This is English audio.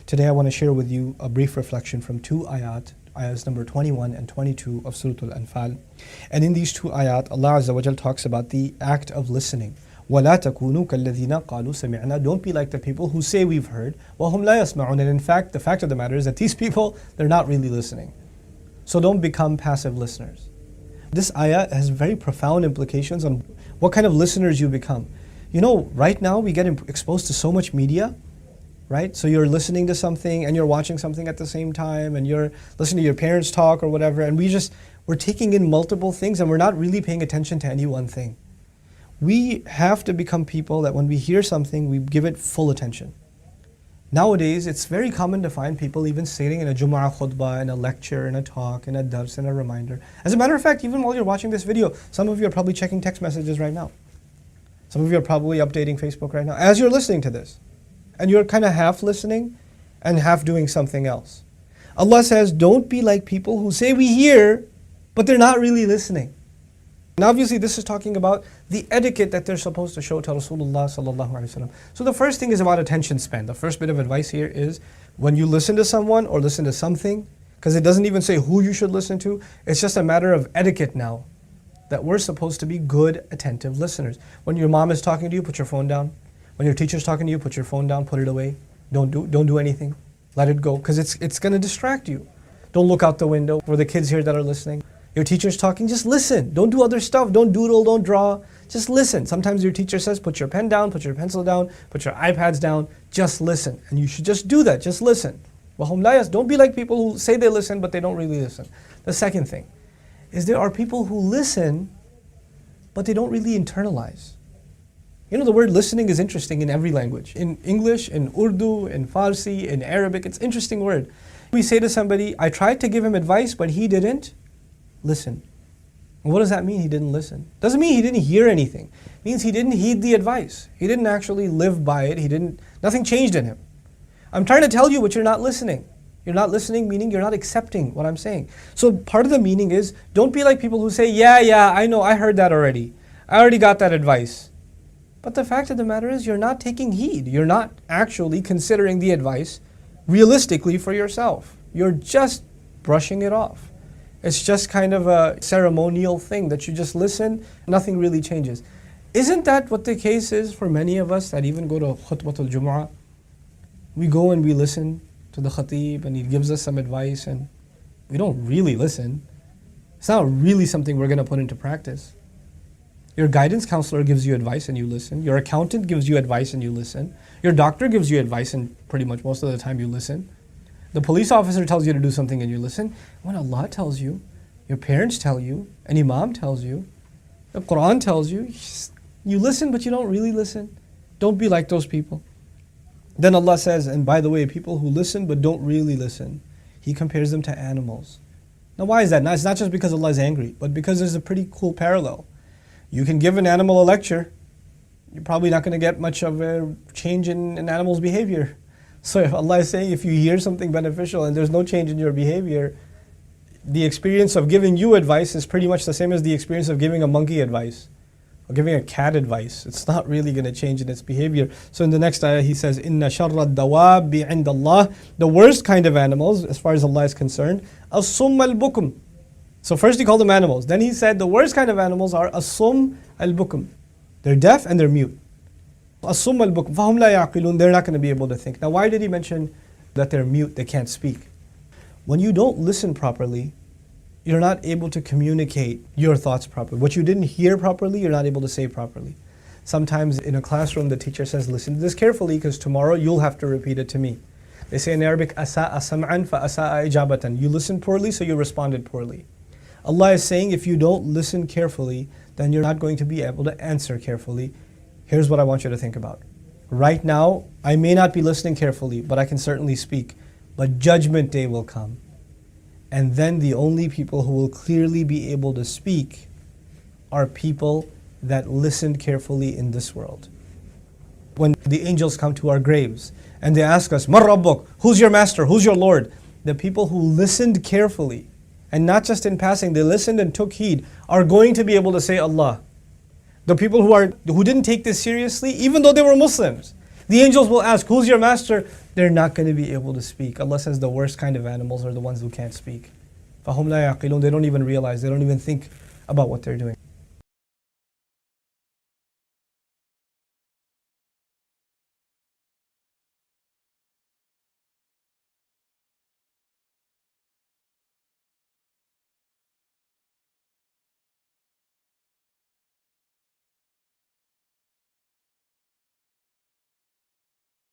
Today I want to share with you a brief reflection from two ayahs number 21 and 22 of Surah Al-Anfal. And in these two ayat, Allah Azza wa Jal talks about the act of listening. وَلَا تَكُونُوا كَالَّذِينَ قَالُوا سَمِعْنَا. Don't be like the people who say we've heard. وَهُمْ لَا يَسْمَعُونَ. And in fact, the fact of the matter is that these people, they're not really listening. So don't become passive listeners. This ayah has very profound implications on what kind of listeners you become. You know, right now we get exposed to so much media, right? So you're listening to something and you're watching something at the same time and you're listening to your parents talk or whatever, and we're taking in multiple things and we're not really paying attention to any one thing. We have to become people that when we hear something, we give it full attention. Nowadays, it's very common to find people even sitting in a Jumu'ah khutbah, in a lecture, in a talk, in a dars, in a reminder. As a matter of fact, even while you're watching this video, some of you are probably checking text messages right now. Some of you are probably updating Facebook right now as you're listening to this. And you're kind of half listening and half doing something else. Allah says, don't be like people who say we hear, but they're not really listening. And obviously this is talking about the etiquette that they're supposed to show to Rasulullah sallallahu alaihi wasallam. So the first thing is about attention span. The first bit of advice here is when you listen to someone or listen to something, because it doesn't even say who you should listen to, it's just a matter of etiquette now, that we're supposed to be good, attentive listeners. When your mom is talking to you, put your phone down. When your teacher's talking to you, put your phone down, put it away. Don't do anything. Let it go, because it's going to distract you. Don't look out the window for the kids here that are listening. Your teacher's talking, just listen. Don't do other stuff. Don't doodle, don't draw. Just listen. Sometimes your teacher says, put your pen down, put your pencil down, put your iPads down. Just listen. And you should just do that. Just listen. Don't be like people who say they listen, but they don't really listen. The second thing is there are people who listen, but they don't really internalize. You know, the word listening is interesting in every language. In English, in Urdu, in Farsi, in Arabic, it's an interesting word. We say to somebody, I tried to give him advice, but he didn't listen. And what does that mean, he didn't listen? Doesn't mean he didn't hear anything. It means he didn't heed the advice. He didn't actually live by it. Nothing changed in him. I'm trying to tell you, but you're not listening. You're not listening, meaning you're not accepting what I'm saying. So part of the meaning is, don't be like people who say, yeah, I know, I heard that already. I already got that advice. But the fact of the matter is you're not taking heed. You're not actually considering the advice realistically for yourself. You're just brushing it off. It's just kind of a ceremonial thing that you just listen, nothing really changes. Isn't that what the case is for many of us that even go to Khutbatul Jumu'ah? We go and we listen to the khatib and he gives us some advice and we don't really listen. It's not really something we're going to put into practice. Your guidance counselor gives you advice and you listen. Your accountant gives you advice and you listen. Your doctor gives you advice and pretty much most of the time you listen. The police officer tells you to do something and you listen. When Allah tells you, your parents tell you, an imam tells you, the Qur'an tells you, you listen but you don't really listen. Don't be like those people. Then Allah says, and by the way, people who listen but don't really listen, He compares them to animals. Now why is that? Now, it's not just because Allah is angry, but because there's a pretty cool parallel. You can give an animal a lecture, you're probably not going to get much of a change in an animal's behavior. So if Allah is saying if you hear something beneficial and there's no change in your behavior, the experience of giving you advice is pretty much the same as the experience of giving a monkey advice or giving a cat advice. It's not really going to change in its behavior. So in the next ayah he says, إِنَّ شَرَّ الدَّوَابِ عِنْدَ اللَّهِ. The worst kind of animals, as far as Allah is concerned, الصُّمَّ الْبُكُمْ. So first he called them animals. Then he said the worst kind of animals are as-sum al-bukum. They're deaf and they're mute. As-sum al-bukum. فَهُمْ لَا يَعْقِلُونَ. They're not going to be able to think. Now why did he mention that they're mute, they can't speak? When you don't listen properly, you're not able to communicate your thoughts properly. What you didn't hear properly, you're not able to say properly. Sometimes in a classroom the teacher says, listen to this carefully because tomorrow you'll have to repeat it to me. They say in Arabic, أَسَاءَ سَمْعًا فَأَسَاءَ إِجَابَةً. You listened poorly, so you responded poorly. Allah is saying if you don't listen carefully, then you're not going to be able to answer carefully. Here's what I want you to think about. Right now, I may not be listening carefully, but I can certainly speak. But Judgment Day will come. And then the only people who will clearly be able to speak are people that listened carefully in this world. When the angels come to our graves and they ask us, "Man Rabbuk?" Who's your master? Who's your Lord? The people who listened carefully, and not just in passing, they listened and took heed, are going to be able to say Allah. The people who didn't take this seriously, even though they were Muslims, The angels will ask, who's your master? They're not going to be able to speak. Allah says the worst kind of animals are the ones who can't speak. فَهُمْ لَا يَعْقِلُونَ. They don't even realize, they don't even think about what they're doing.